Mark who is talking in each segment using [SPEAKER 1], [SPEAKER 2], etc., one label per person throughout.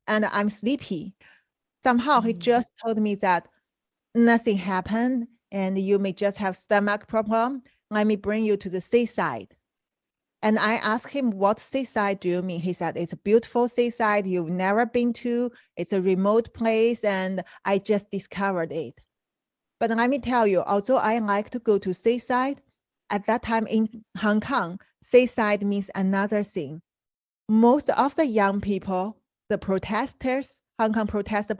[SPEAKER 1] and I'm sleepy. Somehow he just told me that nothing happened and you may just have stomach problem. Let me bring you to the seaside. And I asked him, what seaside do you mean? He said, it's a beautiful seaside you've never been to. It's a remote place and I just discovered it. But let me tell you, although I like to go to seaside, at that time in Hong Kong, seaside means another thing. Most of the young people, the protesters, Hong Kong protest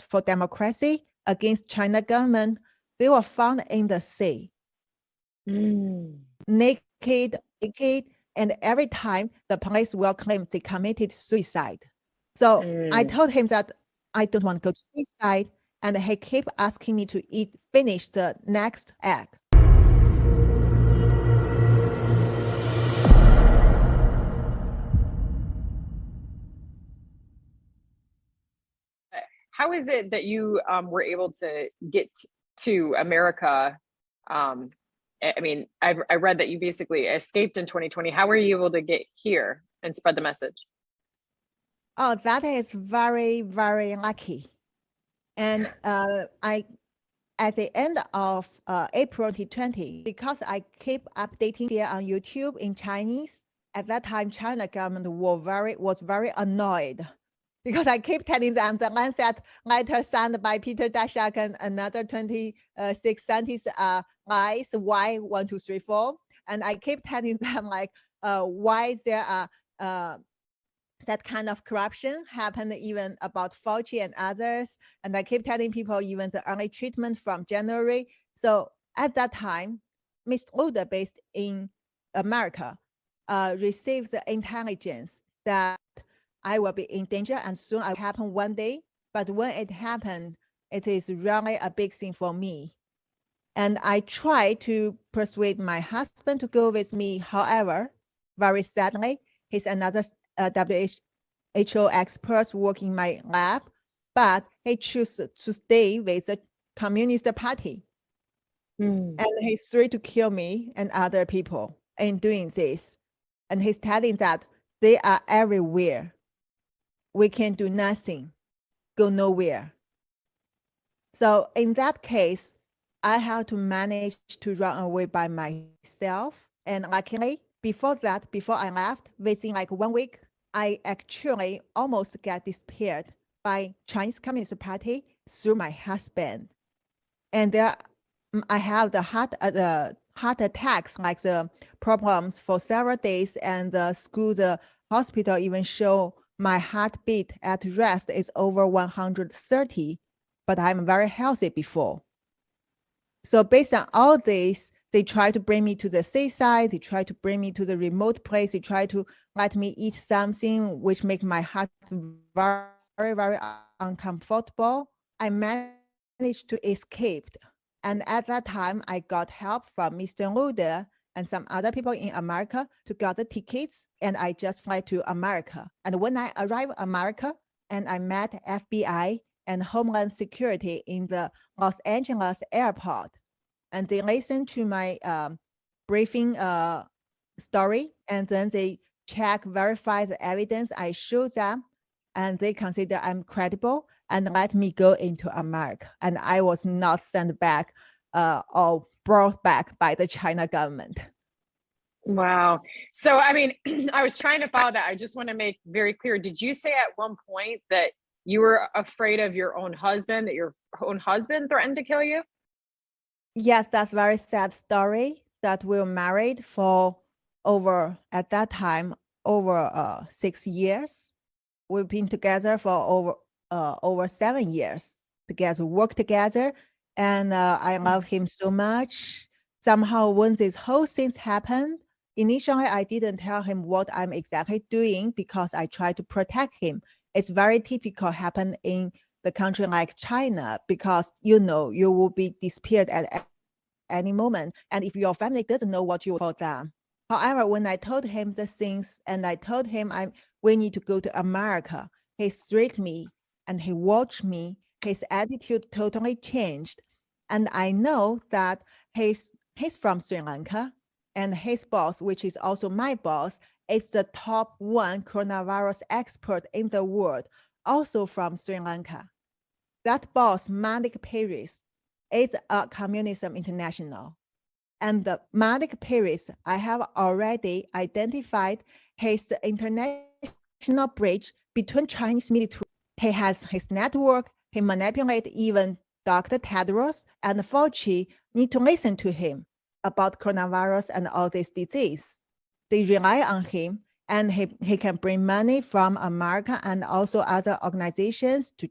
[SPEAKER 1] for democracy against China government, they were found in the sea, naked, and every time the police will claim they committed suicide. So I told him that I don't want to go to seaside, and he kept asking me to finish the next egg.
[SPEAKER 2] How is it that you were able to get to America? I mean, I read that you basically escaped in 2020. How were you able to get here and spread the message?
[SPEAKER 1] Oh, that is very, very lucky. And at the end of April 2020, because I keep updating there on YouTube in Chinese, at that time, China government was very annoyed because I keep telling them the Lancet letter signed by Peter Daszak and another 26 scientists lies, why 1, 2, 3, 4. And I keep telling them like why there are that kind of corruption happened even about Fauci and others. And I keep telling people even the early treatment from January. So at that time, Ms. Luda, based in America, received the intelligence that I will be in danger and soon it will happen one day. But when it happened, it is really a big thing for me. And I try to persuade my husband to go with me. However, very sadly, he's another WHO expert working in my lab, but he chose to stay with the Communist Party. And he's ready to kill me and other people in doing this. And he's telling that they are everywhere. We can do nothing, go nowhere. So in that case, I have to manage to run away by myself. And luckily, before I left, within like 1 week, I actually almost got disappeared by Chinese Communist Party through my husband. And there, I have the heart attacks, like the problems for several days, and the hospital even show my heartbeat at rest is over 130, but I'm very healthy before. So based on all this, they try to bring me to the seaside. They try to bring me to the remote place. They try to let me eat something which make my heart very, very uncomfortable. I managed to escape. And at that time, I got help from Mr. Luda and some other people in America to get the tickets. And I just fly to America. And when I arrived in America and I met FBI and Homeland Security in the Los Angeles airport, and they listened to my briefing story, and then they verify the evidence I showed them, and they consider I'm credible and let me go into America. And I was not sent back or brought back by the China government.
[SPEAKER 2] Wow. So, I mean, I was trying to follow that. I just want to make very clear. Did you say at one point that you were afraid of your own husband, that your own husband threatened to kill you?
[SPEAKER 1] Yes, that's a very sad story that we were married for at that time, over 6 years. We've been together for over 7 years together, work together, and I love him so much. Somehow, when this whole thing happened, initially I didn't tell him what I'm exactly doing because I try to protect him. It's very typical happen in the country like China because you will be disappeared at any moment, and if your family doesn't know what you for them. However, when I told him the things and I told him we need to go to America, he threatened me and he watched me. His attitude totally changed. And I know that he's from Sri Lanka, and his boss, which is also my boss, is the top one coronavirus expert in the world. also from Sri Lanka. That boss, Malik Paris, is a Communism International. And the Malik Paris, I have already identified his international bridge between Chinese military. He has his network. He manipulates even Dr. Tedros and Fauci need to listen to him about coronavirus and all this disease. They rely on him, and he can bring money from America and also other organizations to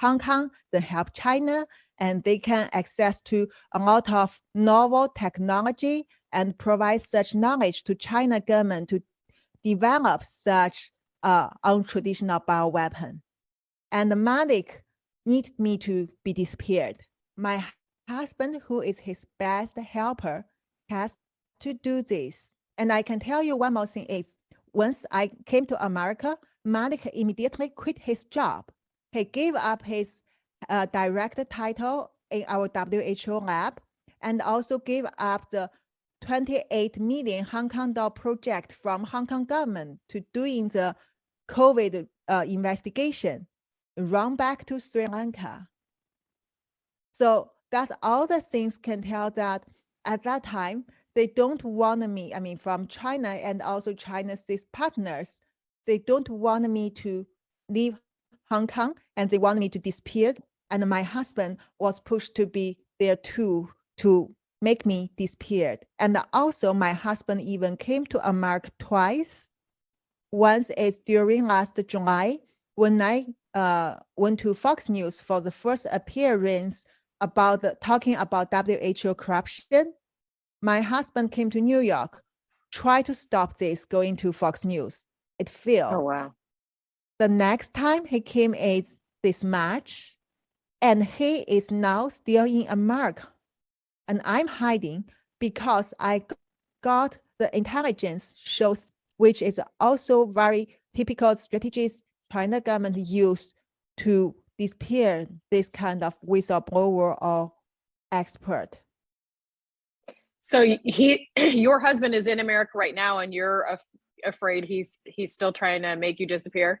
[SPEAKER 1] Hong Kong, then help China, and they can access to a lot of novel technology and provide such knowledge to China government to develop such untraditional bioweapon. And Malik needs me to be disappeared. My husband, who is his best helper, has to do this. And I can tell you one more thing is, once I came to America, Malik immediately quit his job. He gave up his director title in our WHO lab and also gave up the 28 million Hong Kong dollar project from Hong Kong government to doing the COVID investigation, run back to Sri Lanka. So that's all the things can tell that at that time, they don't want me, I mean, from China and also China's partners, they don't want me to leave Hong Kong and they want me to disappear. And my husband was pushed to be there too, to make me disappeared. And also my husband even came to America twice. Once is during last July, when I went to Fox News for the first appearance about talking about WHO corruption. My husband came to New York, tried to stop this going to Fox News. It failed.
[SPEAKER 2] Oh, wow.
[SPEAKER 1] The next time he came is this March, and he is now still in America. And I'm hiding because I got the intelligence shows, which is also very typical strategies China government use to disappear this kind of whistleblower or expert.
[SPEAKER 2] So your husband is in America right now, and you're afraid he's still trying to make you disappear?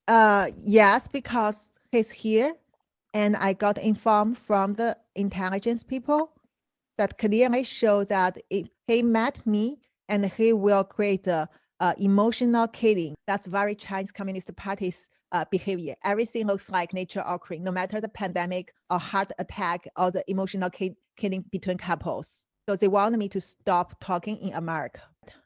[SPEAKER 1] Yes, because he's here, and I got informed from the intelligence people that clearly show that if he met me and he will create a emotional killing. That's very Chinese Communist Party's behavior. Everything looks like nature occurring, no matter the pandemic or heart attack or the emotional killing between couples. So they want me to stop talking in America.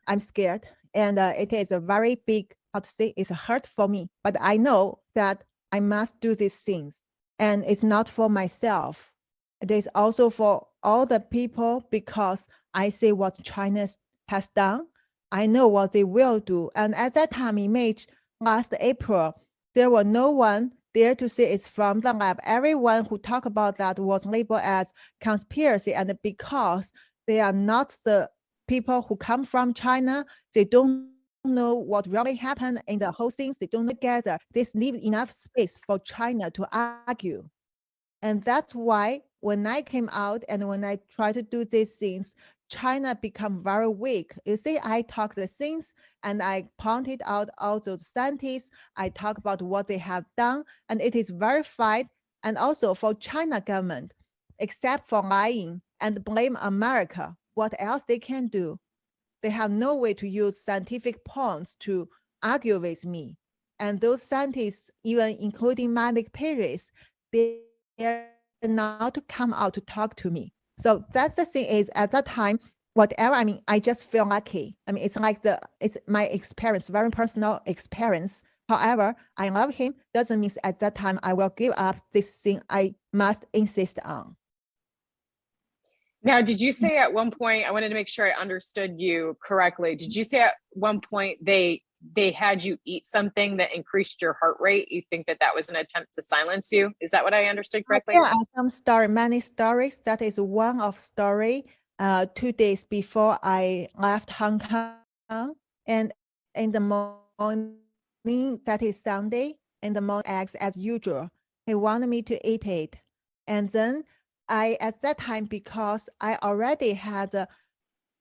[SPEAKER 1] I'm scared, and it is a very big, how to say, it's a hurt for me. But I know that I must do these things, and it's not for myself. It is also for all the people, because I see what China has done. I know what they will do. And at that time in May, last April, there was no one there to say it's from the lab. Everyone who talked about that was labeled as conspiracy. And because they are not the people who come from China, they don't know what really happened in the whole thing. They don't together. They leave enough space for China to argue. And that's why when I came out and when I try to do these things, China become very weak. You see, I talk the things and I pointed out all those scientists. I talk about what they have done, and it is verified. And also for China government, except for lying and blame America, what else they can do? They have no way to use scientific points to argue with me. And those scientists, even including Malik Paris, they're not to come out to talk to me. So that's the thing is, at that time, whatever, I mean, I just feel lucky. I mean, it's like it's my experience, very personal experience. However, I love him, doesn't mean at that time I will give up this thing I must insist on.
[SPEAKER 2] Now, did you say at one point, I wanted to make sure I understood you correctly. Did you say at one point they had you eat something that increased your heart rate? You think that was an attempt to silence you? Is that what I understood correctly?
[SPEAKER 1] Yeah, many stories. That is one of story. 2 days before I left Hong Kong, and in the morning, that is Sunday, in the morning, eggs as usual. He wanted me to eat it, and then at that time, because I already had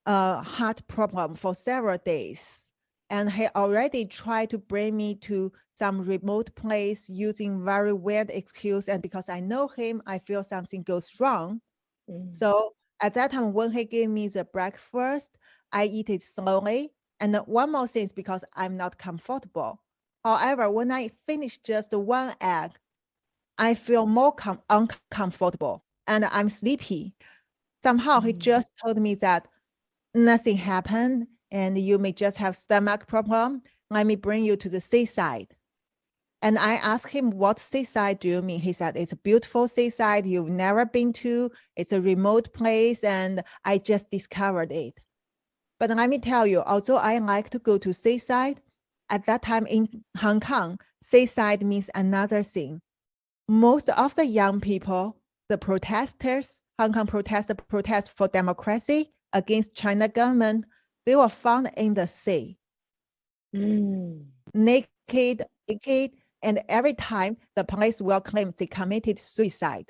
[SPEAKER 1] a heart problem for several days, and he already tried to bring me to some remote place using very weird excuse. And because I know him, I feel something goes wrong. So at that time, when he gave me the breakfast, I eat it slowly. And one more thing is because I'm not comfortable. However, when I finish just one egg, I feel more uncomfortable and I'm sleepy. Somehow he just told me that nothing happened and you may just have stomach problem. Let me bring you to the seaside. And I asked him, what seaside do you mean? He said, it's a beautiful seaside you've never been to. It's a remote place and I just discovered it. But let me tell you, although I like to go to seaside, at that time in Hong Kong, seaside means another thing. Most of the young people, the protesters, Hong Kong protest for democracy against China government, they were found in the sea, naked, and every time the police will claim they committed suicide.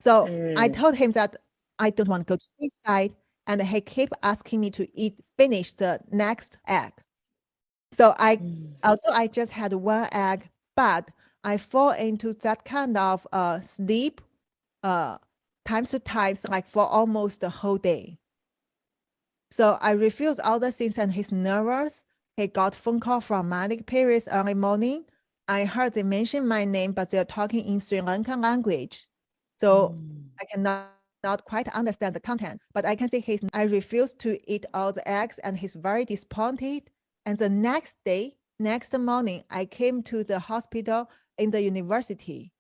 [SPEAKER 1] So I told him that I don't want to go to seaside, and he kept asking me to finish the next egg. So although I just had one egg, but I fall into that kind of sleep times to times, like for almost the whole day. So I refused all the things and he's nervous. He got phone call from manic periods early morning. I heard they mention my name, but they're talking in Sri Lankan language. So I cannot not quite understand the content, but I can see I refused to eat all the eggs and he's very disappointed. And the next morning, I came to the hospital in the university.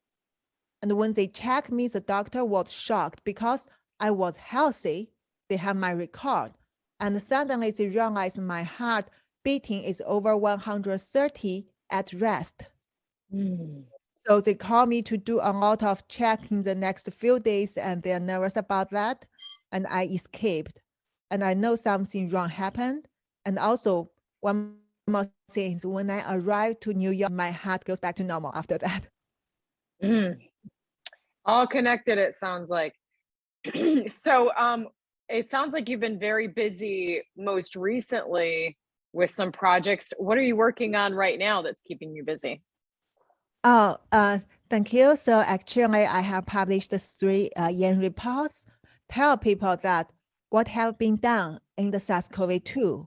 [SPEAKER 1] And when they checked me, the doctor was shocked because I was healthy. They have my record. And suddenly they realized my heart beating is over 130 at rest. So they called me to do a lot of check in the next few days and they're nervous about that. And I escaped. And I know something wrong happened. And also one more thing is when I arrived to New York, my heart goes back to normal after that.
[SPEAKER 2] All connected, it sounds like. So it sounds like you've been very busy most recently with some projects. What are you working on right now that's keeping you busy?
[SPEAKER 1] Oh, thank you. So actually, I have published 3 Yen reports, tell people that what have been done in the SARS-CoV-2,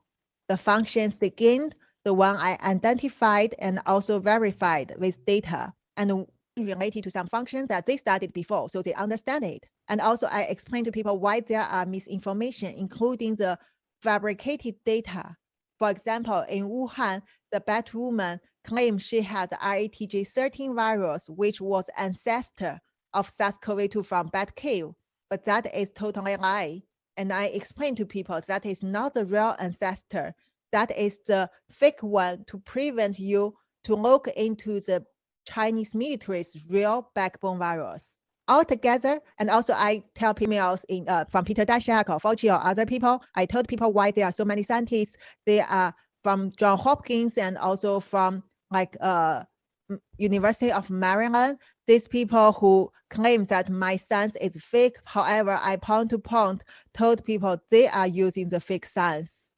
[SPEAKER 1] the functions they gained, the one I identified and also verified with data, and related to some functions that they studied before, so they understand it. And also I explained to people why there are misinformation, including the fabricated data. For example, in Wuhan, the Batwoman claimed she had the RATJ13 virus, which was ancestor of SARS-CoV-2 from Batcave, but that is totally lie. And I explained to people that is not the real ancestor. That is the fake one to prevent you to look into the Chinese military's real backbone virus. Altogether, and also I tell emails from Peter Daszak or Fauci or other people, I told people why there are so many scientists. They are from Johns Hopkins and also from like University of Maryland. These people who claim that my science is fake, however, I point to point told people they are using the fake science.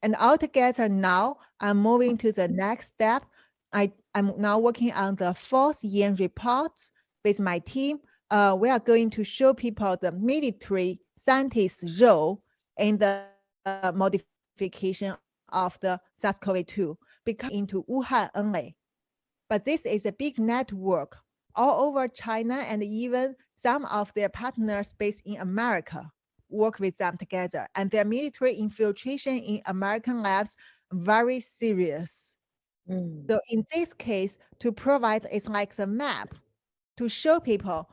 [SPEAKER 1] And altogether now, I'm moving to the next step. I'm now working on the 4th Yen report with my team. We are going to show people the military scientist's role in the modification of the SARS-CoV-2 because into Wuhan only. But this is a big network all over China and even some of their partners based in America work with them together. And their military infiltration in American labs very serious. So in this case, to provide is like the map to show people,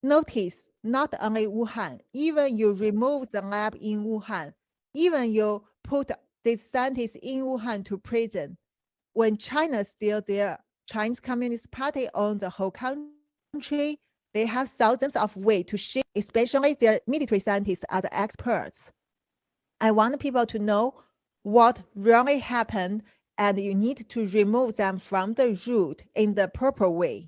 [SPEAKER 1] notice not only Wuhan, even you remove the lab in Wuhan, even you put these scientists in Wuhan to prison. When China still there, Chinese Communist Party owns the whole country, they have thousands of ways to ship, especially their military scientists are the experts. I want people to know what really happened and you need to remove them from the root in the proper way.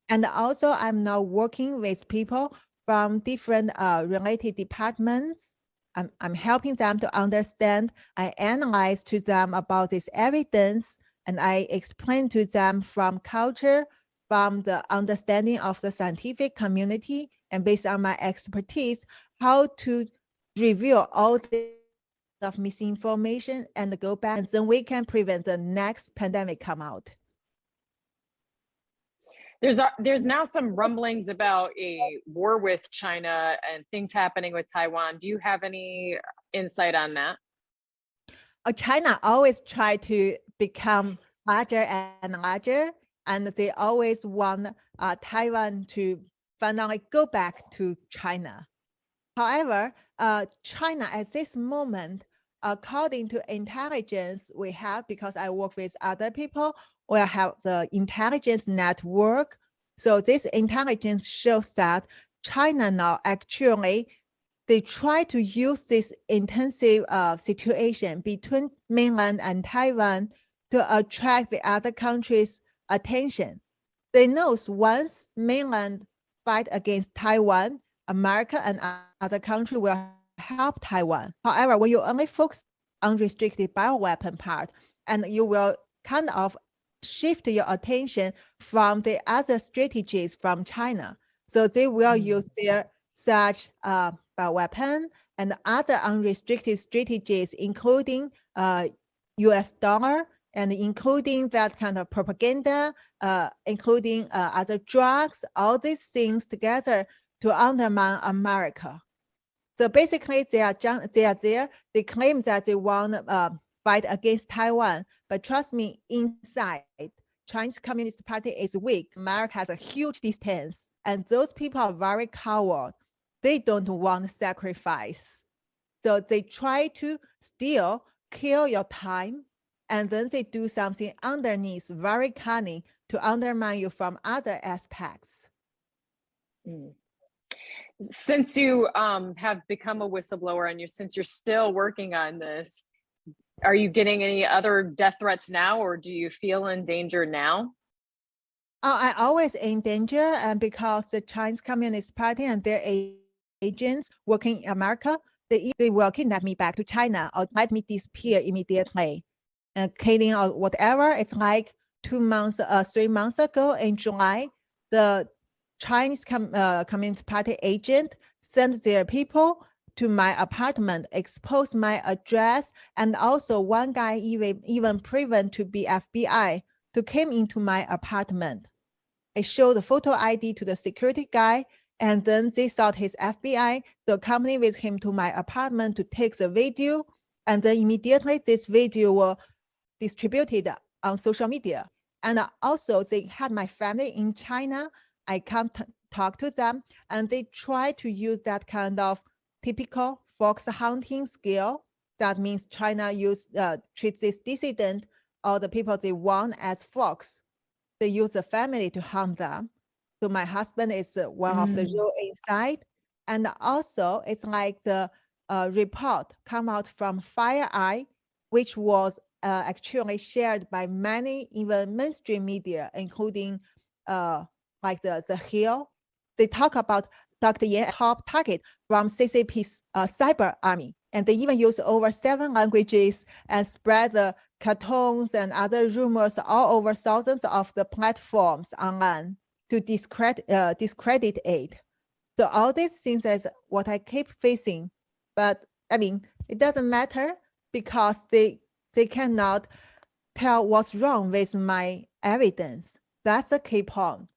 [SPEAKER 1] And also I'm now working with people from different related departments. I'm helping them to understand. I analyze to them about this evidence And I explained to them from culture, from the understanding of the scientific community, and based on my expertise, how to reveal all the of misinformation and go back, and then we can prevent the next pandemic come out.
[SPEAKER 2] There's now some rumblings about a war with China and things happening with Taiwan. Do you have any insight on that?
[SPEAKER 1] China always try to become larger and larger, and they always want Taiwan to finally go back to China. However, China at this moment, according to intelligence we have, because I work with other people, we have the intelligence network. So this intelligence shows that China now actually, they try to use this intensive situation between mainland and Taiwan to attract the other countries' attention. They know once mainland fight against Taiwan, America and other countries will help Taiwan. However, when you only focus on unrestricted bioweapon part, and you will kind of shift your attention from the other strategies from China. So they will use their such bioweapon and other unrestricted strategies, including US dollar and including that kind of propaganda, including other drugs, all these things together to undermine America. So basically, they are there. They claim that they want to fight against Taiwan, but trust me, inside, Chinese Communist Party is weak. America has a huge distance, and those people are very coward. They don't want sacrifice. So they try to still kill your time, and then they do something underneath, very cunning, to undermine you from other aspects.
[SPEAKER 2] Since you have become a whistleblower and since you're still working on this, are you getting any other death threats now, or do you feel in danger now?
[SPEAKER 1] I always in danger, and because the Chinese Communist Party and their agents working in America, they will kidnap me back to China or let me disappear immediately. Killing or whatever. It's like 3 months ago in July, the Chinese Communist Party agent sent their people to my apartment, exposed my address, and also one guy even proven to be FBI to came into my apartment. I showed the photo ID to the security guy, and then they thought he's FBI, so accompanied with him to my apartment to take the video, and then immediately this video was distributed on social media. And also they had my family in China. I can't talk to them, and they try to use that kind of typical fox hunting skill. That means China treats this dissident or the people they want as fox. They use the family to hunt them. So my husband is one of the role inside. And also it's like the report come out from FireEye, which was actually shared by many, even mainstream media, including like the Hill. They talk about Dr. Yan top target from CCP's cyber army. And they even use over 7 languages and spread the cartoons and other rumors all over thousands of the platforms online to discredit it. So all these things is what I keep facing. But I mean, it doesn't matter because they cannot tell what's wrong with my evidence. That's the key point.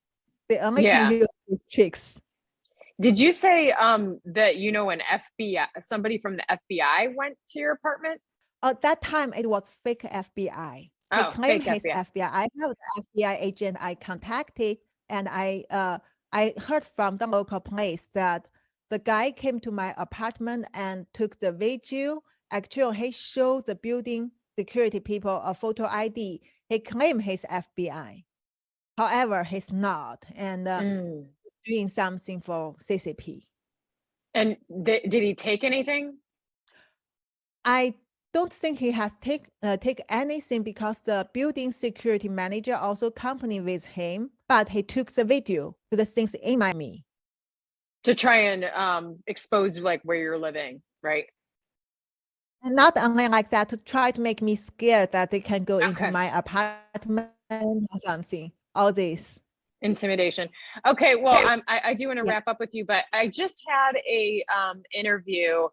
[SPEAKER 1] They only can use these tricks.
[SPEAKER 2] Did you say that an FBI, somebody from the FBI went to your apartment?
[SPEAKER 1] At that time, it was fake FBI. They claim he's FBI. I have the FBI agent I contacted, and I heard from the local police that the guy came to my apartment and took the video. Actually, he showed the building security people a photo ID. He claimed he's FBI. However, he's not, and he's doing something for CCP.
[SPEAKER 2] And did he take anything?
[SPEAKER 1] I don't think he has take anything because the building security manager also accompanied with him, but he took the video to the things in Miami.
[SPEAKER 2] To try and expose like where you're living, right?
[SPEAKER 1] And not only like that, to try to make me scared that they can go into
[SPEAKER 2] Okay.
[SPEAKER 1] my apartment or something. All this.
[SPEAKER 2] Intimidation. Okay, well, I do want to
[SPEAKER 1] Yeah.
[SPEAKER 2] wrap up with you, but I just had a interview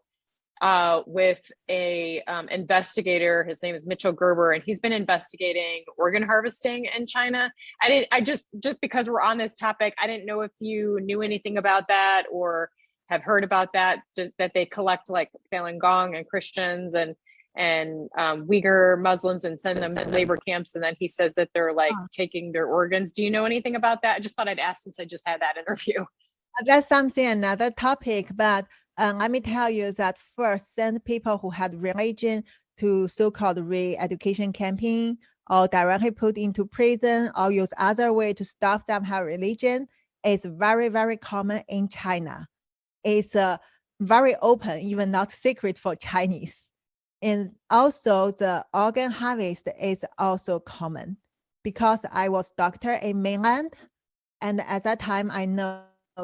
[SPEAKER 2] with a investigator. His name is Mitchell Gerber, and he's been investigating organ harvesting in China. I just because we're on this topic, I didn't know if you knew anything about that or have heard about that. Just that they collect like Falun Gong and Christians and Uyghur Muslims and send them to labor camps, and then he says that they're like taking their organs. Do you know anything about that? I just thought I'd ask since I just had that interview.
[SPEAKER 1] That's something, another topic, but let me tell you that first, send people who had religion to so-called re-education campaign or directly put into prison or use other way to stop them have religion is very, very common in China. It's very open, even not secret for Chinese. And also the organ harvest is also common because I was doctor in mainland. And at that time, I know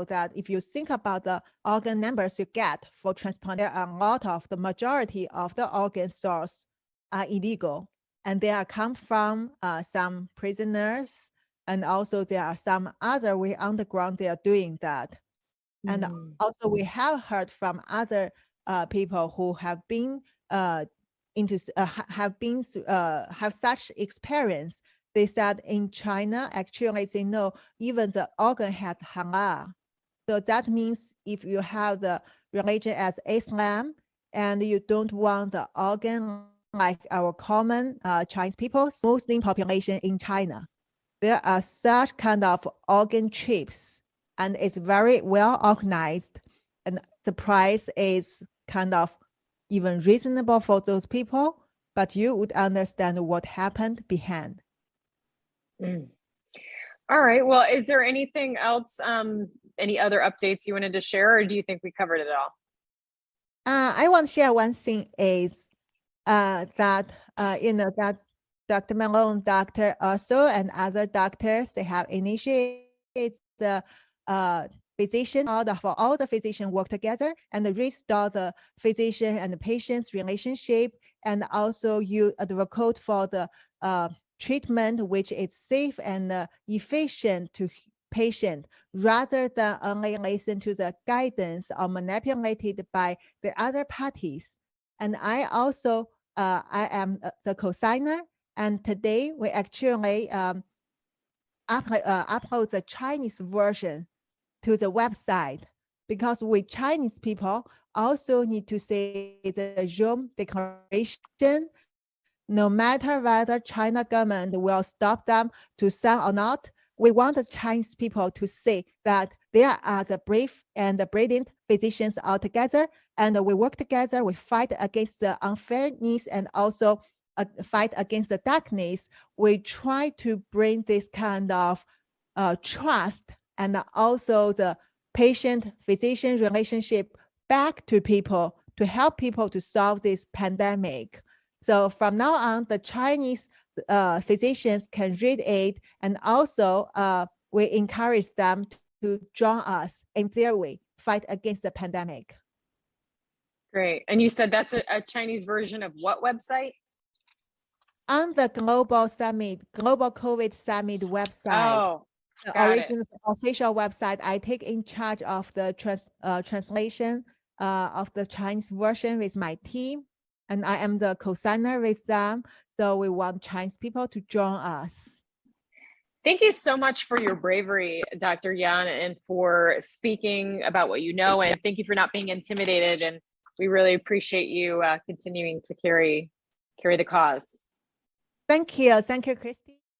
[SPEAKER 1] that if you think about the organ numbers you get for transplant, there are a lot of the majority of the organ source are illegal. And they are come from some prisoners. And also there are some other way underground, they are doing that. And also we have heard from other people who have been have such experience. They said in China, actually they know even the organ had halal. So that means if you have the religion as Islam and you don't want the organ like our common Chinese people, Muslim population in China, there are such kind of organ trips and it's very well organized and the price is kind of even reasonable for those people, but you would understand what happened behind.
[SPEAKER 2] All right. Well, is there anything else, any other updates you wanted to share, or do you think we covered it all?
[SPEAKER 1] I want to share one thing is that that Dr. Malone, Dr. Also, and other doctors, they have initiated the physician, for all the physicians work together and restore the physician and the patient's relationship, and also you advocate for the treatment which is safe and efficient to patient rather than only listen to the guidance or manipulated by the other parties. And I also, I am the co-signer, and today we actually upload the Chinese version to the website because we Chinese people also need to say the Rome Declaration. No matter whether China government will stop them to sign or not, we want the Chinese people to say that they are the brave and the brilliant physicians all together, and we work together, we fight against the unfairness and also fight against the darkness. We try to bring this kind of trust and also the patient-physician relationship back to people to help people to solve this pandemic. So from now on, the Chinese physicians can read it, and also we encourage them to join us in their way, fight against the pandemic.
[SPEAKER 2] Great. And you said that's a Chinese version of what website?
[SPEAKER 1] On the Global COVID Summit website.
[SPEAKER 2] Oh,
[SPEAKER 1] The original official website, I take in charge of the translation of the Chinese version with my team, and I am the co-signer with them. So we want Chinese people to join us.
[SPEAKER 2] Thank you so much for your bravery, Dr. Yan, and for speaking about what you know, and thank you for not being intimidated. And we really appreciate you continuing to carry the cause.
[SPEAKER 1] Thank you, Christy.